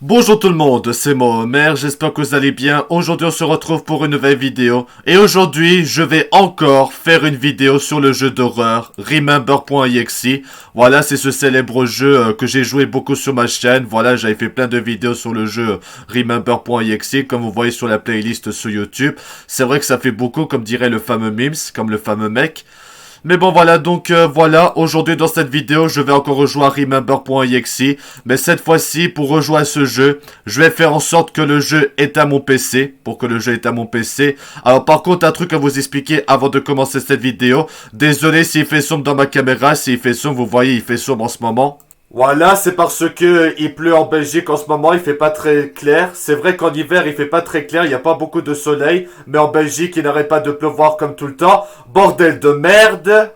Bonjour tout le monde, c'est moi Homer, j'espère que vous allez bien. Aujourd'hui on se retrouve pour une nouvelle vidéo. Et aujourd'hui je vais encore faire une vidéo sur le jeu d'horreur Remember.exe. Voilà, c'est ce célèbre jeu que j'ai joué beaucoup sur ma chaîne. Voilà, j'avais fait plein de vidéos sur le jeu Remember.exe, comme vous voyez sur la playlist sur YouTube. C'est vrai que ça fait beaucoup, comme dirait le fameux Mims, comme le fameux mec. Mais bon voilà, donc voilà, aujourd'hui dans cette vidéo, je vais encore rejouer à Remember.exe, mais cette fois-ci, pour rejouer à ce jeu, je vais faire en sorte que le jeu est à mon PC, Alors par contre, un truc à vous expliquer avant de commencer cette vidéo, désolé s'il fait sombre dans ma caméra, s'il fait sombre, vous voyez, il fait sombre en ce moment. Voilà, c'est parce que il pleut en Belgique en ce moment, il fait pas très clair. C'est vrai qu'en hiver, il fait pas très clair, il y a pas beaucoup de soleil. Mais en Belgique, il n'arrête pas de pleuvoir comme tout le temps. Bordel de merde!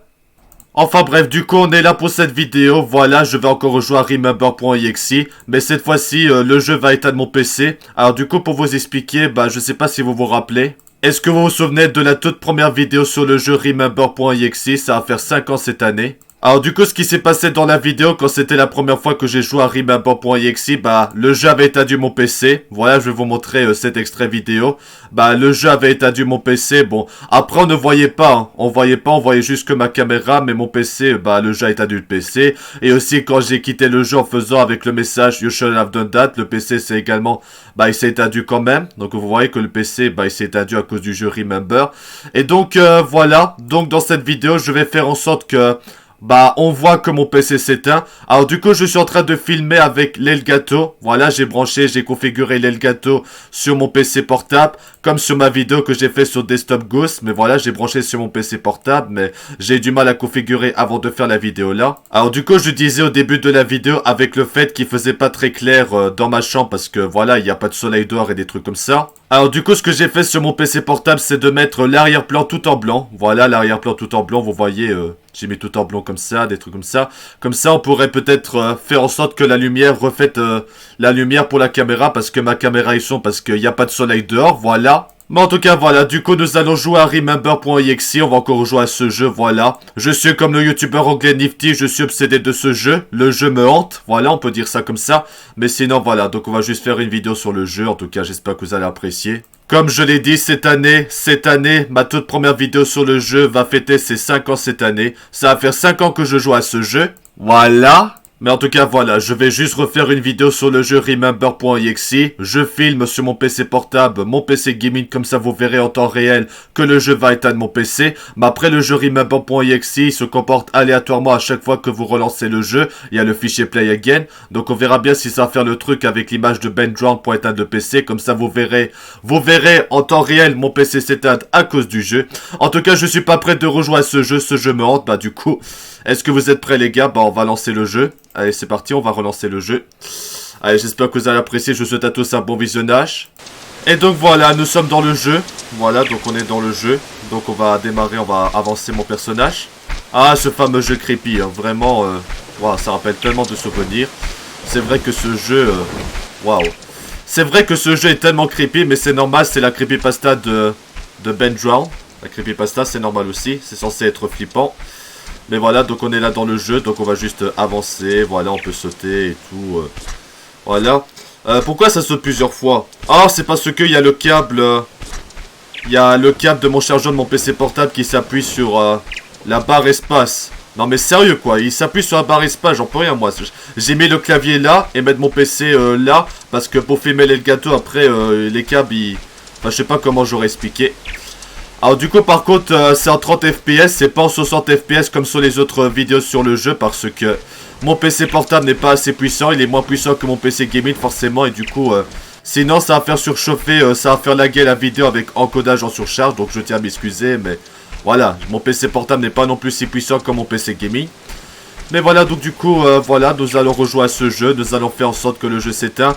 Enfin bref, du coup, on est là pour cette vidéo. Voilà, je vais encore rejouer à Remember.exe. Mais cette fois-ci, le jeu va être à mon PC. Alors du coup, pour vous expliquer, je sais pas si vous vous rappelez. Est-ce que vous vous souvenez de la toute première vidéo sur le jeu Remember.exe? Ça va faire 5 ans cette année. Alors du coup, ce qui s'est passé dans la vidéo, quand c'était la première fois que j'ai joué à Remember.exe, le jeu avait éteint mon PC. Voilà, je vais vous montrer cet extrait vidéo. Le jeu avait éteint mon PC. Bon, après on ne voyait pas, hein. On voyait juste que ma caméra, mais mon PC, le jeu a éteint le PC. Et aussi quand j'ai quitté le jeu en faisant avec le message You should have done that, le PC c'est également, il s'est éteint quand même. Donc vous voyez que le PC, il s'est éteint à cause du jeu Remember. Et donc voilà, donc dans cette vidéo, je vais faire en sorte que on voit que mon PC s'éteint. Alors du coup, je suis en train de filmer avec l'Elgato. Voilà, j'ai configuré l'Elgato sur mon PC portable, comme sur ma vidéo que j'ai fait sur Desktop Ghost. Mais voilà, j'ai branché sur mon PC portable, mais j'ai du mal à configurer avant de faire la vidéo là. Alors du coup, je disais au début de la vidéo, avec le fait qu'il faisait pas très clair dans ma chambre, parce que voilà, il n'y a pas de soleil dehors et des trucs comme ça. Alors du coup, ce que j'ai fait sur mon PC portable, c'est de mettre l'arrière-plan tout en blanc. Voilà, l'arrière-plan tout en blanc, vous voyez, j'ai mis tout en blanc comme ça, des trucs comme ça. Comme ça, on pourrait peut-être faire en sorte que la lumière reflète la lumière pour la caméra, parce que ma caméra est sombre, parce qu'il n'y a pas de soleil dehors, voilà. Mais en tout cas, voilà, du coup, nous allons jouer à Remember.exe, on va encore jouer à ce jeu, voilà. Je suis comme le youtubeur anglais Nifty, je suis obsédé de ce jeu, le jeu me hante, voilà, on peut dire ça comme ça. Mais sinon, voilà, donc on va juste faire une vidéo sur le jeu, en tout cas, j'espère que vous allez apprécier. Comme je l'ai dit, cette année, ma toute première vidéo sur le jeu va fêter ses 5 ans cette année. Ça va faire 5 ans que je joue à ce jeu, voilà. Mais en tout cas, voilà, je vais juste refaire une vidéo sur le jeu Remember.exe. Je filme sur mon PC portable, mon PC gaming, comme ça vous verrez en temps réel que le jeu va éteindre mon PC. Mais après, le jeu Remember.exe, il se comporte aléatoirement à chaque fois que vous relancez le jeu. Il y a le fichier Play Again. Donc on verra bien si ça va faire le truc avec l'image de Ben Drown pour éteindre le PC. Comme ça vous verrez en temps réel mon PC s'éteindre à cause du jeu. En tout cas, je suis pas prêt de rejoindre ce jeu me hante. Du coup, est-ce que vous êtes prêts les gars? On va lancer le jeu. Allez, c'est parti, on va relancer le jeu. Allez, j'espère que vous allez apprécier. Je vous souhaite à tous un bon visionnage. Et donc voilà, nous sommes dans le jeu. Voilà, donc on est dans le jeu. Donc on va démarrer, on va avancer mon personnage. Ah, ce fameux jeu creepy, hein. Vraiment, ça rappelle tellement de souvenirs. C'est vrai que ce jeu, waouh. C'est vrai que ce jeu est tellement creepy, mais c'est normal, c'est la creepypasta de Ben Drown. La creepypasta, c'est normal aussi, c'est censé être flippant. Mais voilà, donc on est là dans le jeu, donc on va juste avancer, voilà, on peut sauter et tout, voilà. Pourquoi ça saute plusieurs fois? Ah, c'est parce qu'il y a le câble, de mon chargeur de mon PC portable qui s'appuie sur la barre espace. Non mais sérieux quoi, il s'appuie sur la barre espace, j'en peux rien moi. J'ai mis le clavier là et mettre mon PC là, parce que pour filmer l'Elgato après, les câbles, Enfin, je sais pas comment j'aurais expliqué. Alors du coup par contre c'est en 30 fps, c'est pas en 60 fps comme sur les autres vidéos sur le jeu parce que mon PC portable n'est pas assez puissant, il est moins puissant que mon PC gaming forcément et du coup sinon ça va faire surchauffer, ça va faire laguer la vidéo avec encodage en surcharge donc je tiens à m'excuser mais voilà, mon PC portable n'est pas non plus si puissant que mon PC gaming. Mais voilà, donc du coup, voilà, nous allons rejouer à ce jeu, nous allons faire en sorte que le jeu s'éteint.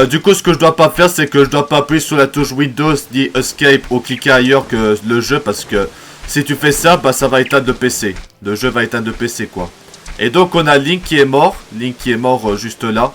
Du coup, ce que je dois pas faire, c'est que je dois pas appuyer sur la touche Windows, ni Escape ou cliquer ailleurs que le jeu, parce que si tu fais ça, bah ça va éteindre le PC. Le jeu va éteindre le PC, quoi. Et donc, on a Link qui est mort, juste là.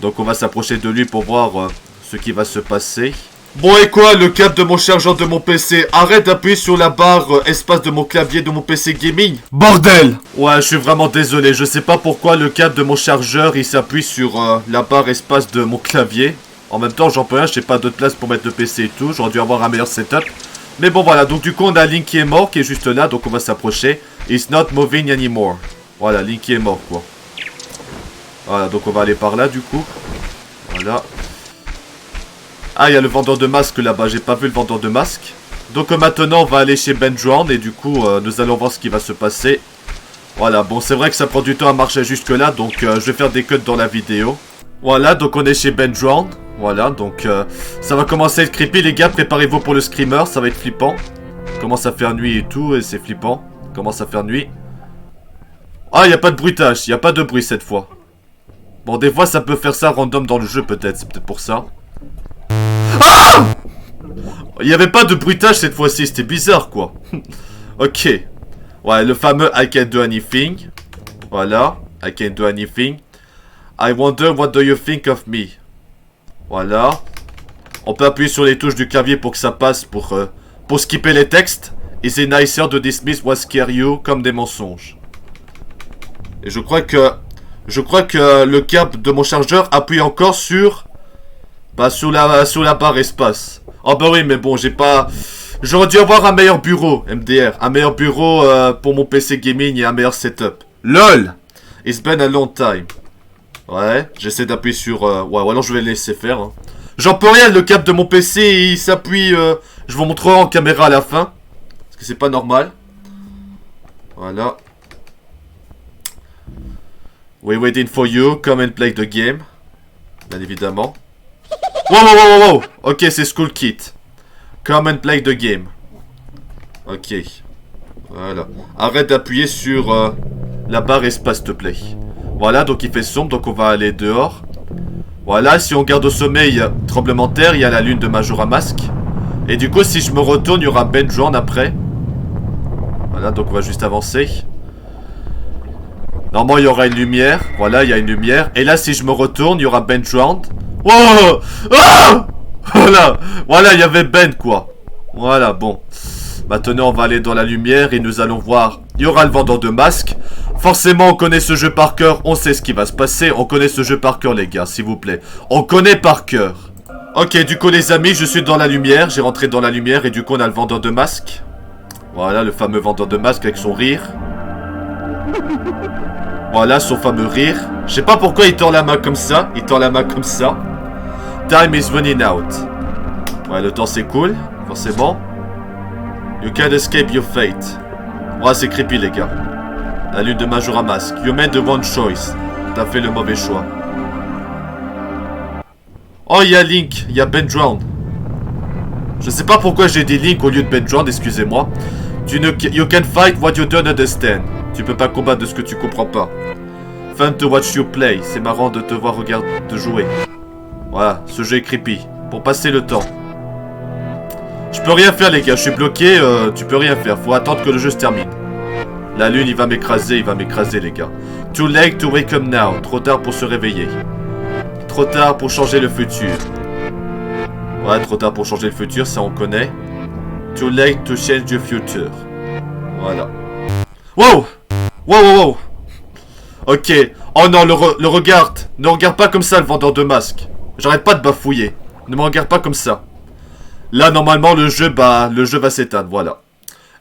Donc, on va s'approcher de lui pour voir ce qui va se passer. Bon et quoi, le câble de mon chargeur de mon PC, arrête d'appuyer sur la barre espace de mon clavier de mon PC gaming. Bordel! Ouais, je suis vraiment désolé, je sais pas pourquoi le câble de mon chargeur il s'appuie sur la barre espace de mon clavier. En même temps, j'en peux rien, j'ai pas d'autre place pour mettre le PC et tout, j'aurais dû avoir un meilleur setup. Mais bon voilà, donc du coup on a Link qui est mort, qui est juste là, donc on va s'approcher. It's not moving anymore. Voilà, Link qui est mort quoi. Voilà, donc on va aller par là du coup. Voilà. Ah, il y a le vendeur de masques là-bas, j'ai pas vu le vendeur de masques. Donc maintenant, on va aller chez Ben Drowned et du coup, nous allons voir ce qui va se passer. Voilà, bon, c'est vrai que ça prend du temps à marcher jusque-là, donc je vais faire des cuts dans la vidéo. Voilà, donc on est chez Ben Drowned. Voilà, donc ça va commencer à être creepy, les gars, préparez-vous pour le screamer, ça va être flippant. Commence à faire nuit et tout, et c'est flippant. Commence à faire nuit. Ah, il n'y a pas de bruitage, il n'y a pas de bruit cette fois. Bon, des fois, ça peut faire ça random dans le jeu, peut-être, c'est peut-être pour ça. Ah! Il n'y avait pas de bruitage cette fois-ci, c'était bizarre quoi. Ok. Ouais, le fameux I can't do anything. Voilà, I can't do anything. I wonder what do you think of me. Voilà. On peut appuyer sur les touches du clavier pour que ça passe pour skipper les textes. Is it nicer to dismiss what scare you comme des mensonges. Et je crois que le câble de mon chargeur appuie encore sur... Bah sur la barre espace. Oh bah oui mais bon j'ai pas... J'aurais dû avoir un meilleur bureau MDR. Un meilleur bureau pour mon PC gaming et un meilleur setup. LOL. It's been a long time. Ouais j'essaie d'appuyer sur... Ouais ou alors je vais le laisser faire hein. J'en peux rien le câble de mon PC il s'appuie... Je vous montrerai en caméra à la fin. Parce que c'est pas normal. Voilà. We're waiting for you. Come and play the game. Bien évidemment. Wow. Ok, c'est School Kit. Come and play the game. Ok. Voilà. Arrête d'appuyer sur la barre espace, s'il te plaît. Voilà, donc il fait sombre, donc on va aller dehors. Voilà, si on garde au sommeil tremblement de terre, il y a la lune de Majora Mask. Et du coup, si je me retourne, il y aura Ben Drowned après. Voilà, donc on va juste avancer. Normalement, il y aura une lumière. Voilà, il y a une lumière. Et là, si je me retourne, il y aura Ben Drowned. Oh ah voilà, il y avait Ben, quoi. Voilà, bon. Maintenant, on va aller dans la lumière et nous allons voir. Il y aura le vendeur de masques. Forcément, on connaît ce jeu par cœur. On sait ce qui va se passer. On connaît ce jeu par cœur, les gars, s'il vous plaît. On connaît par cœur. Ok, du coup, les amis, je suis dans la lumière. J'ai rentré dans la lumière et du coup, on a le vendeur de masques. Voilà, le fameux vendeur de masques avec son rire. Voilà, son fameux rire. Je sais pas pourquoi il tord la main comme ça. Il tord la main comme ça. Time is running out. Ouais, le temps s'écoule, forcément. You can't escape your fate. Ouais, c'est creepy, les gars. La lune de Majora Mask. You made the wrong choice. T'as fait le mauvais choix. Oh, il y a Link. Il y a Ben Drowned. Je sais pas pourquoi j'ai dit Link au lieu de Ben Drowned, excusez-moi. You can fight what you don't understand. Tu peux pas combattre de ce que tu comprends pas. Fun to watch you play. C'est marrant de te voir regarder te jouer. Voilà, ce jeu est creepy. Pour passer le temps. Je peux rien faire les gars, je suis bloqué, tu peux rien faire. Faut attendre que le jeu se termine. La lune il va m'écraser les gars. Too late to wake up now. Trop tard pour se réveiller. Trop tard pour changer le futur. Ouais, trop tard pour changer le futur, ça on connaît. Too late to change the future. Voilà. Wow. Ok. Oh non, le regarde. Ne regarde pas comme ça le vendeur de masques. J'arrête pas de bafouiller. Ne me regarde pas comme ça. Là, normalement, le jeu va s'éteindre, voilà.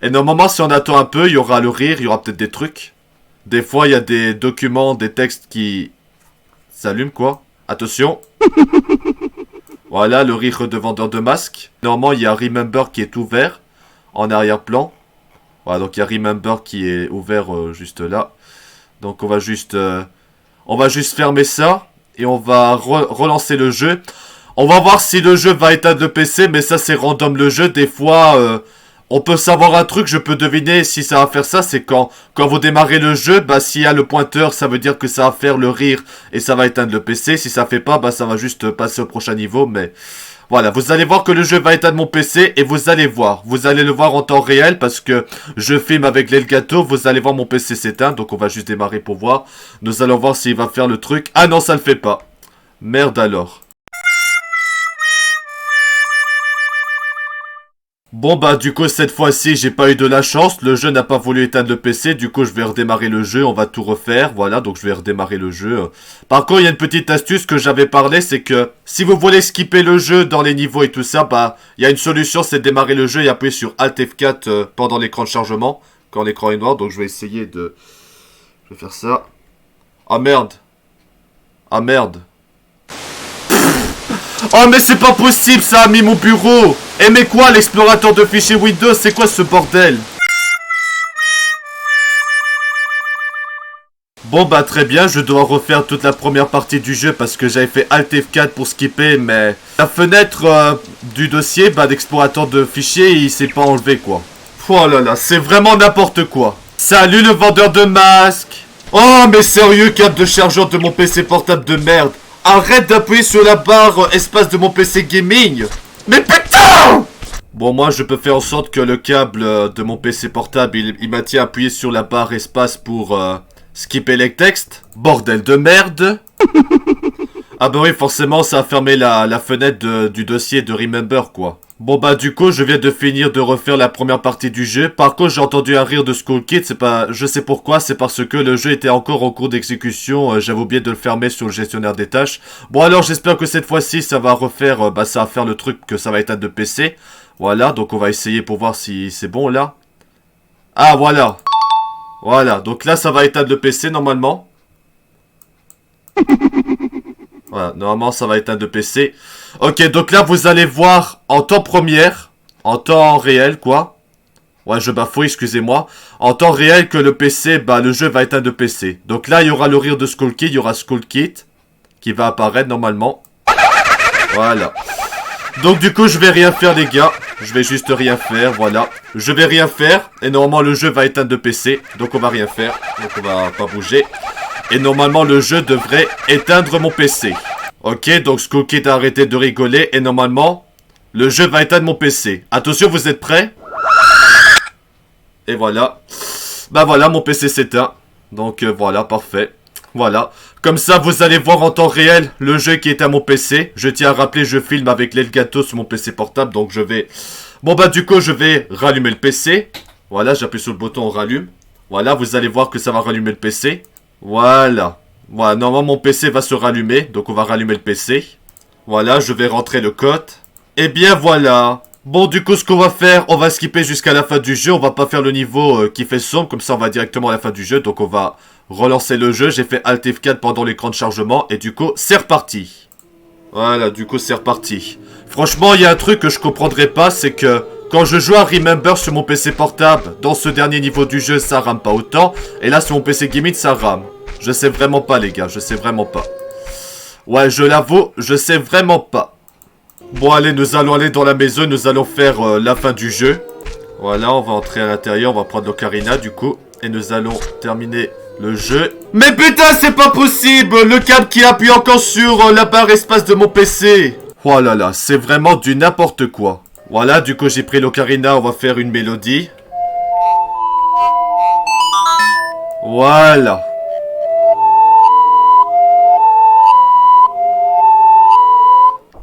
Et normalement, si on attend un peu, il y aura le rire, il y aura peut-être des trucs. Des fois, il y a des documents, des textes qui s'allument, quoi. Attention. Voilà, le rire de vendeur de masques. Normalement, il y a Remember qui est ouvert en arrière-plan. Voilà, donc il y a Remember qui est ouvert juste là. Donc on va juste fermer ça. Et on va relancer le jeu. On va voir si le jeu va éteindre le PC. Mais ça, c'est random le jeu. Des fois, on peut savoir un truc. Je peux deviner si ça va faire ça. C'est quand vous démarrez le jeu. Bah, s'il y a le pointeur, ça veut dire que ça va faire le rire. Et ça va éteindre le PC. Si ça fait pas, bah, ça va juste passer au prochain niveau. Mais voilà, vous allez voir que le jeu va éteindre mon PC. Et vous allez voir. Vous allez le voir en temps réel. Parce que je filme avec l'Elgato. Vous allez voir mon PC s'éteindre. Donc on va juste démarrer pour voir. Nous allons voir s'il va faire le truc. Ah non, ça le fait pas. Merde alors. Bon bah du coup cette fois-ci j'ai pas eu de la chance, le jeu n'a pas voulu éteindre le PC, du coup je vais redémarrer le jeu, on va tout refaire, voilà, donc je vais redémarrer le jeu. Par contre il y a une petite astuce que j'avais parlé, c'est que si vous voulez skipper le jeu dans les niveaux et tout ça, bah il y a une solution, c'est de démarrer le jeu et appuyer sur Alt F4 pendant l'écran de chargement, quand l'écran est noir, donc je vais essayer de... Je vais faire ça. Ah merde. Ah merde. Oh mais c'est pas possible, ça a mis mon bureau. Eh mais quoi, l'explorateur de fichiers Windows, c'est quoi ce bordel? Bon bah très bien, je dois refaire toute la première partie du jeu parce que j'avais fait Alt F4 pour skipper, mais la fenêtre du dossier d'explorateur de fichiers, il s'est pas enlevé quoi. Oh là là, c'est vraiment n'importe quoi. Salut le vendeur de masques. Oh mais sérieux, câble de chargeur de mon PC portable de merde. Arrête d'appuyer sur la barre espace de mon PC gaming. Mais putain! Bon, moi, je peux faire en sorte que le câble de mon PC portable, il maintient appuyé sur la barre espace pour skipper les textes. Bordel de merde. Ah bah oui, forcément, ça a fermé la fenêtre du dossier de Remember, quoi. Bon bah du coup, je viens de finir de refaire la première partie du jeu. Par contre, j'ai entendu un rire de Skull Kid, c'est pas... Je sais pourquoi, c'est parce que le jeu était encore en cours d'exécution. J'avais oublié de le fermer sur le gestionnaire des tâches. Bon alors, j'espère que cette fois-ci, ça va refaire... ça va faire le truc que ça va éteindre le PC. Voilà, donc on va essayer pour voir si c'est bon, là. Ah, voilà. Voilà, donc là, ça va éteindre le PC, normalement. Voilà, normalement ça va éteindre le PC. Ok, donc là vous allez voir en temps première, en temps réel quoi. Ouais, je bafouille, excusez-moi. En temps réel que le PC, le jeu va éteindre le PC. Donc là il y aura le rire de Skull Kid, il y aura Skull Kid qui va apparaître normalement. Voilà. Donc du coup je vais rien faire les gars. Je vais juste rien faire, voilà. Je vais rien faire et normalement le jeu va éteindre le PC. Donc on va rien faire, donc on va pas bouger. Et normalement, le jeu devrait éteindre mon PC. Ok, donc Skull Kid a arrêté de rigoler. Et normalement, le jeu va éteindre mon PC. Attention, vous êtes prêts? Et voilà. Bah voilà, mon PC s'éteint. Donc voilà, parfait. Voilà. Comme ça, vous allez voir en temps réel le jeu qui est à mon PC. Je tiens à rappeler, je filme avec l'Elgato sur mon PC portable. Donc je vais... Bon bah du coup, je vais rallumer le PC. Voilà, j'appuie sur le bouton, on rallume. Voilà, vous allez voir que ça va rallumer le PC. Voilà. Voilà, normalement mon PC va se rallumer. Donc on va rallumer le PC. Voilà, je vais rentrer le code. Et bien voilà. Bon, du coup, ce qu'on va faire, on va skipper jusqu'à la fin du jeu. On va pas faire le niveau qui fait sombre. Comme ça, on va directement à la fin du jeu. Donc on va relancer le jeu. J'ai fait Alt F4 pendant l'écran de chargement. Et du coup, c'est reparti. Voilà, du coup, c'est reparti. Franchement, il y a un truc que je comprendrais pas. C'est que quand je joue à Remember sur mon PC portable, dans ce dernier niveau du jeu, ça rame pas autant. Et là, sur mon PC gaming, ça rame. Je sais vraiment pas, les gars. Je sais vraiment pas. Ouais, je l'avoue, je sais vraiment pas. Bon, allez, nous allons aller dans la maison. Nous allons faire la fin du jeu. Voilà, on va entrer à l'intérieur. On va prendre l'ocarina, du coup. Et nous allons terminer le jeu. Mais putain, c'est pas possible! Le câble qui appuie encore sur la barre espace de mon PC. Oh là là, c'est vraiment du n'importe quoi. Voilà, du coup j'ai pris l'ocarina, on va faire une mélodie. Voilà.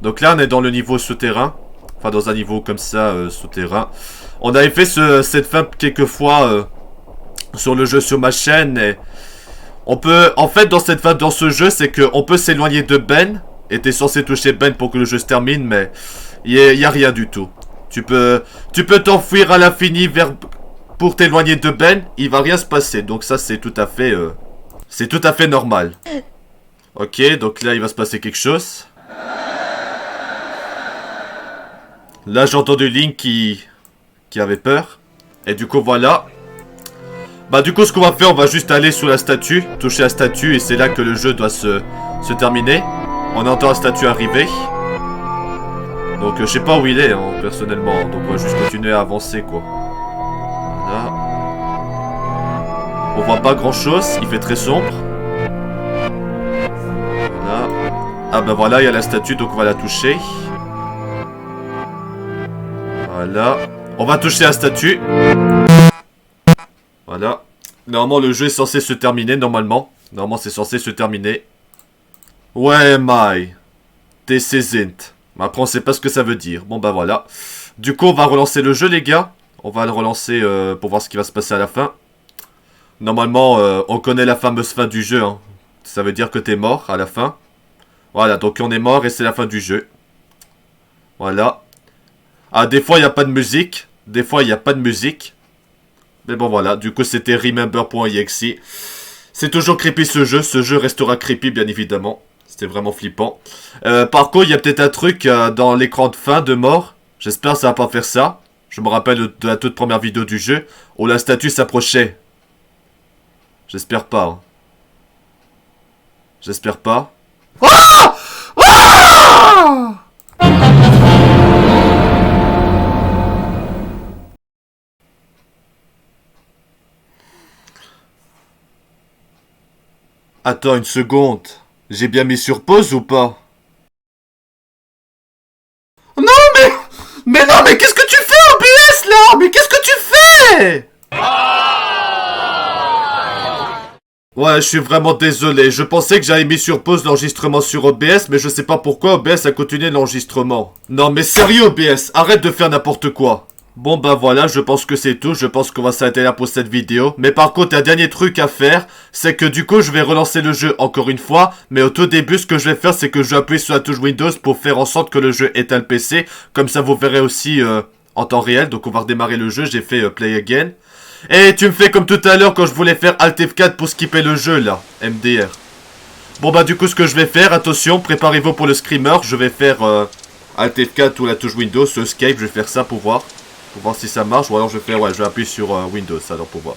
Donc là on est dans le niveau souterrain. Enfin dans un niveau comme ça, souterrain. On avait fait cette fin quelques fois sur le jeu sur ma chaîne. Et on peut, en fait dans cette fin dans ce jeu, c'est qu'on peut s'éloigner de Ben. Et t'es censé toucher Ben pour que le jeu se termine, mais il y a rien du tout. Tu peux t'enfuir à l'infini pour t'éloigner de Ben, il va rien se passer. Donc ça c'est tout à fait normal. Ok, donc là il va se passer quelque chose. Là, j'ai entendu Link qui avait peur. Et du coup, voilà. Bah, du coup, ce qu'on va faire, on va juste aller sous la statue, toucher la statue, et c'est là que le jeu doit se terminer. On entend la statue arriver. Donc, je sais pas où il est, hein, personnellement. Donc, on va juste continuer à avancer, quoi. Voilà. On voit pas grand-chose, il fait très sombre. Voilà. Ah, bah voilà, il y a la statue, donc on va la toucher. Voilà. On va toucher la statue. Voilà. Normalement, le jeu est censé se terminer, normalement. Normalement, c'est censé se terminer. Ouais, my. This isn't. Après, on sait pas ce que ça veut dire. Bon, bah voilà. Du coup, on va relancer le jeu, les gars. On va le relancer pour voir ce qui va se passer à la fin. Normalement, on connaît la fameuse fin du jeu. Hein. Ça veut dire que t'es mort à la fin. Voilà, donc on est mort et c'est la fin du jeu. Voilà. Ah, des fois, il n'y a pas de musique. Des fois, il n'y a pas de musique. Mais bon, voilà. Du coup, c'était Remember.exe. C'est toujours creepy, ce jeu. Ce jeu restera creepy, bien évidemment. C'était vraiment flippant. Par contre, il y a peut-être un truc dans l'écran de fin de mort. J'espère que ça va pas faire ça. Je me rappelle de la toute première vidéo du jeu où la statue s'approchait. J'espère pas. Hein. J'espère pas. Ah! Ah! Attends une seconde. J'ai bien mis sur pause ou pas? Non mais... Mais non mais qu'est-ce que tu fais OBS là? Mais qu'est-ce que tu fais? Ouais, je suis vraiment désolé. Je pensais que j'avais mis sur pause l'enregistrement sur OBS, mais je sais pas pourquoi OBS a continué l'enregistrement. Non mais sérieux OBS, arrête de faire n'importe quoi. Bon bah voilà, je pense que c'est tout, je pense qu'on va s'arrêter là pour cette vidéo. Mais par contre, un dernier truc à faire, c'est que du coup je vais relancer le jeu encore une fois. Mais au tout début, ce que je vais faire, c'est que je vais appuyer sur la touche Windows pour faire en sorte que le jeu éteint le PC. Comme ça vous verrez aussi en temps réel, donc on va redémarrer le jeu, j'ai fait Play Again. Et tu me fais comme tout à l'heure quand je voulais faire Alt F4 pour skipper le jeu là, MDR. Bon bah du coup ce que je vais faire, attention, préparez-vous pour le screamer, je vais faire Alt F4 ou la touche Windows, Escape, je vais faire ça pour voir. Pour voir si ça marche, ou alors je vais faire, ouais, je vais appuyer sur Windows, alors pour voir.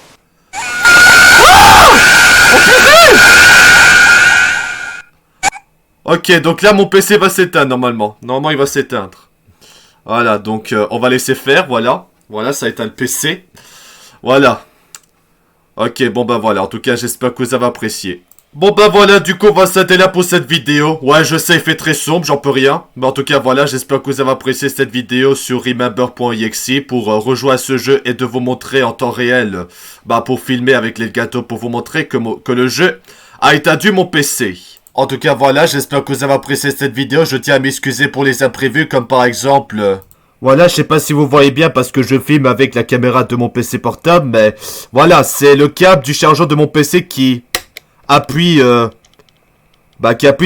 Ok, donc là mon PC va s'éteindre normalement. Normalement il va s'éteindre. Voilà, donc on va laisser faire, voilà. Voilà, ça éteint le PC. Voilà. Ok, bon bah voilà, en tout cas j'espère que vous avez apprécié. Bon bah voilà, du coup on va s'arrêter là pour cette vidéo. Ouais, je sais, il fait très sombre, j'en peux rien. Mais en tout cas voilà, j'espère que vous avez apprécié cette vidéo sur Remember.exe pour rejouer à ce jeu et de vous montrer en temps réel, bah pour filmer avec les gâteaux, pour vous montrer que le jeu a éteint mon PC. En tout cas voilà, j'espère que vous avez apprécié cette vidéo. Je tiens à m'excuser pour les imprévus, comme par exemple... Voilà, je sais pas si vous voyez bien parce que je filme avec la caméra de mon PC portable, mais voilà, c'est le câble du chargeur de mon PC qui appuie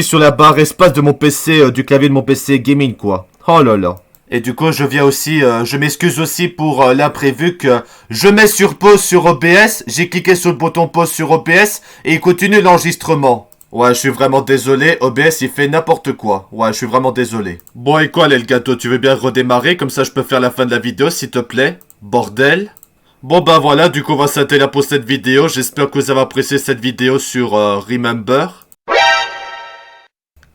sur la barre espace de mon PC, du clavier de mon PC gaming, quoi. Oh là là. Et du coup, je viens aussi, je m'excuse aussi pour l'imprévu que je mets sur pause sur OBS, j'ai cliqué sur le bouton pause sur OBS et il continue l'enregistrement. Ouais, je suis vraiment désolé, OBS il fait n'importe quoi. Ouais, je suis vraiment désolé. Bon et quoi, le gâteau, tu veux bien redémarrer, comme ça je peux faire la fin de la vidéo, s'il te plaît? Bordel. Bon bah voilà, du coup on va s'arrêter là pour cette vidéo. J'espère que vous avez apprécié cette vidéo sur Remember.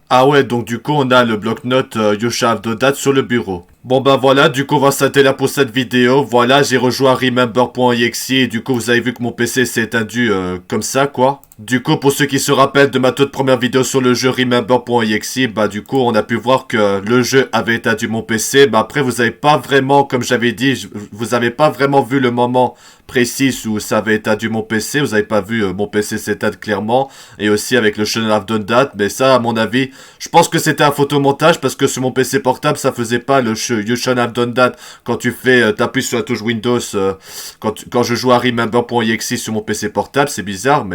Ah ouais, donc du coup on a le bloc-notes You Shall Have the Date sur le bureau. Bon bah voilà, du coup on va s'arrêter là pour cette vidéo. Voilà, j'ai rejoint Remember.exe et du coup vous avez vu que mon PC s'est éteindu comme ça quoi. Du coup pour ceux qui se rappellent de ma toute première vidéo sur le jeu Remember.exe, bah du coup on a pu voir que le jeu avait éteindu mon PC. Bah après vous avez pas vraiment, comme j'avais dit, vous avez pas vraiment vu le moment précis où ça avait éteindu mon PC. Vous avez pas vu mon PC s'éteindre clairement. Et aussi avec le Shouldn't Have Done That. Mais ça à mon avis, je pense que c'était un photomontage parce que sur mon PC portable ça faisait pas le You Shouldn't Have Done That quand tu fais, t'appuies sur la touche Windows quand je joue à Remember.exe sur mon PC portable. C'est bizarre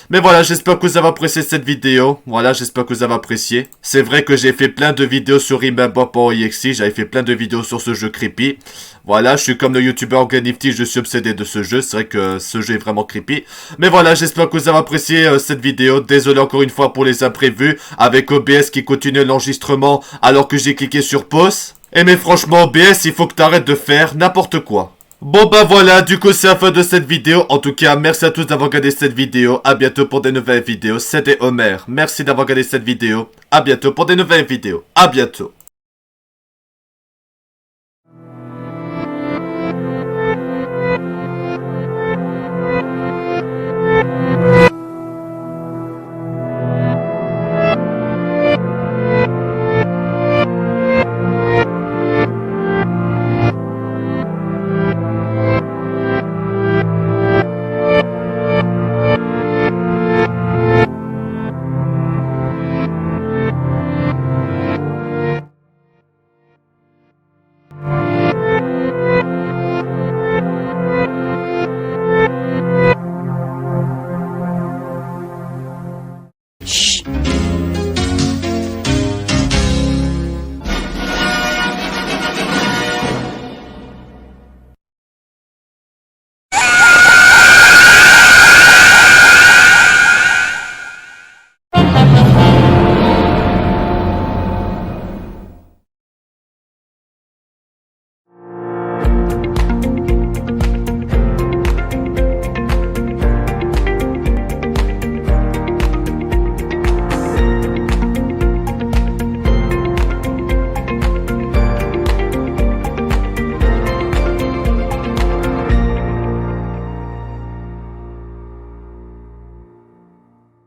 mais voilà, j'espère que vous avez apprécié cette vidéo. Voilà, j'espère que vous avez apprécié. C'est vrai que j'ai fait plein de vidéos sur Remember.exe. J'avais fait plein de vidéos sur ce jeu creepy. Voilà, je suis comme le youtubeur Organifty, je suis obsédé de ce jeu. C'est vrai que ce jeu est vraiment creepy. Mais voilà, j'espère que vous avez apprécié cette vidéo. Désolé encore une fois pour les imprévus. Avec OBS qui continue l'enregistrement alors que j'ai cliqué sur pause. Eh mais franchement, BS, il faut que t'arrêtes de faire n'importe quoi. Bon bah voilà, du coup c'est la fin de cette vidéo. En tout cas, merci à tous d'avoir regardé cette vidéo. À bientôt pour des nouvelles vidéos. C'était Homer. Merci d'avoir regardé cette vidéo. À bientôt pour des nouvelles vidéos. À bientôt.